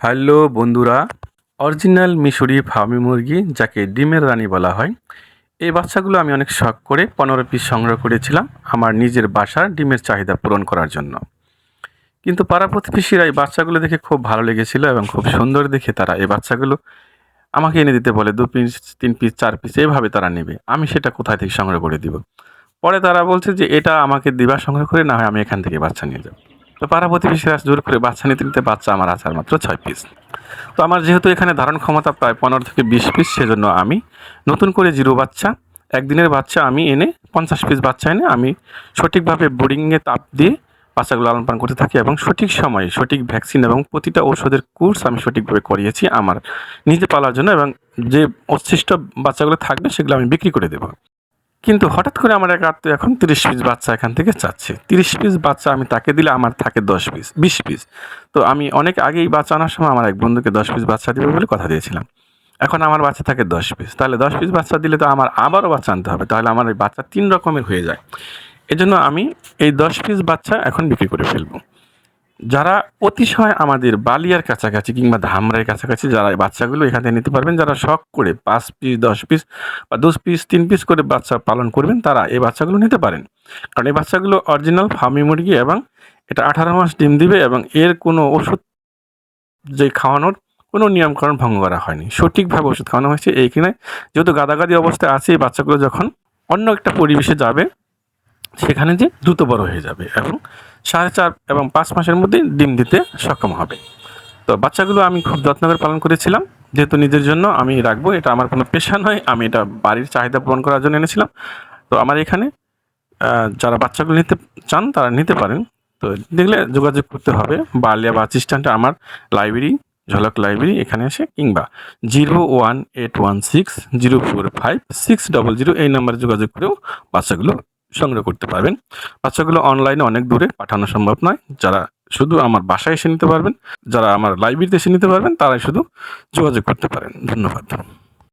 Hello বন্ধুরা, original মিশরি Fermi মুরগি যাকে ডিমের রানী বলা হয়, এই বাচ্চাগুলো আমি অনেক শখ করে 15 পিস সংগ্রহ করেছিলাম আমার নিজের বাসার ডিমের চাহিদা পূরণ করার জন্য। কিন্তু পাড়া প্রতিবেশীরা এই বাচ্চাগুলো দেখে খুব ভালো লেগেছিল এবং খুব সুন্দর দেখে তারা এই বাচ্চাগুলো আমাকে এনে দিতে বলে। 2 পিস, 3 পিস, 4 পিস এভাবে তারা নেবে। আমি সেটা কোথায় থেকে সংগ্রহ করে দিব? পরে তারা বলছে যে, "এটা আমাকে দিবা সংগ্রহ করে, না হয় আমি এখান থেকে বাচ্চা নিয়ে যাব।" তো পাড়া প্রতিবেশীরা জোর করে বাচ্চা নিতে নিতে বাচ্চা আমার আছে আর মাত্র 6 পিস। তো আমার যেহেতু এখানে ধারণ ক্ষমতা প্রায় 15 থেকে 20 পিস, সেজন্য আমি নতুন করে জিরো বাচ্চা, একদিনের বাচ্চা আমি এনে 50 পিস বাচ্চা এনে আমি সঠিকভাবে বোর্ডিংয়ে তাপ দিয়ে বাচ্চাগুলো লালন পালন করতে থাকি এবং সঠিক সময়ে সঠিক ভ্যাকসিন এবং প্রতিটা ঔষধের কোর্স আমি সঠিকভাবে করিয়েছি আমার নিজে পালার জন্য, এবং যে অবশিষ্ট বাচ্চাগুলো থাকবে সেগুলো আমি বিক্রি করে দেবো। কিন্তু হঠাৎ করে আমার এক আত্মীয় এখন 30 পিস বাচ্চা এখান থেকে চাচ্ছে। 30 পিস বাচ্চা আমি তাকে দিলে আমার থাকে 10 পিস, 20 পিস। তো আমি অনেক আগেই বাচ্চা আনার সময় আমার এক বন্ধুকে 10 পিস বাচ্চা দিবো বলে কথা দিয়েছিলাম। এখন আমার বাচ্চা থাকে 10 পিস। তাহলে 10 পিস বাচ্চা দিলে তো আমার আবারও বাচ্চা আনতে হবে। তাহলে আমার এই বাচ্চা 3 রকমের হয়ে যায়। এজন্য আমি এই 10 পিস বাচ্চা এখন বিক্রি করে ফেলবো। যারা অতিশয় আমাদের বালিয়ার কাছাকাছি কিংবা ধামরাইয়ের কাছাকাছি যারা এই বাচ্চাগুলো এখান থেকে নিতে পারবেন, যারা শখ করে 5 পিস, 10 পিস বা 2 পিস, 3 পিস করে বাচ্চা পালন করবেন, তারা এই বাচ্চাগুলো নিতে পারেন। কারণ এই বাচ্চাগুলো অরিজিনাল ফার্মি মুরগি এবং এটা 18 মাস ডিম দিবে এবং এর কোনো ওষুধ যে খাওয়ানোর কোনো নিয়মকানুন ভঙ্গ করা হয়নি। সঠিকভাবে ওষুধ খাওয়ানো হয়েছে এইখানে। যেহেতু গাদাগাদি অবস্থায় আছে, এই বাচ্চাগুলো যখন অন্য একটা পরিবেশে যাবে সেখানে যে দ্রুত বড় হয়ে যাবে এবং 4.5 এবং 5 মাসের মধ্যেই ডিম দিতে সক্ষম হবে। তো বাচ্চাগুলো আমি খুব যত্ন করে পালন করেছিলাম। যেহেতু নিজের জন্য আমি রাখবো, এটা আমার কোনো পেশা নয়, আমি এটা বাড়ির চাহিদা পূরণ করার জন্য এনেছিলাম। তো আমার এখানে যারা বাচ্চাগুলো নিতে চান তারা নিতে পারেন। তো দেখলে যোগাযোগ করতে হবে বালিয়া বাস স্ট্যান্ডে আমার লাইব্রেরি, ঝলক লাইব্রেরি এখানে এসে, কিংবা 01816045600 এই নাম্বারে যোগাযোগ করেও বাচ্চাগুলো সংগ্রহ করতে পারবেন। বাচ্চাগুলো অনলাইনে অনেক দূরে পাঠানো সম্ভব নয়। যারা শুধু আমার বাসায় এসে নিতে পারবেন, যারা আমার লাইব্রেরিতে এসে নিতে পারবেন, তারাই শুধু যোগাযোগ করতে পারেন। ধন্যবাদ।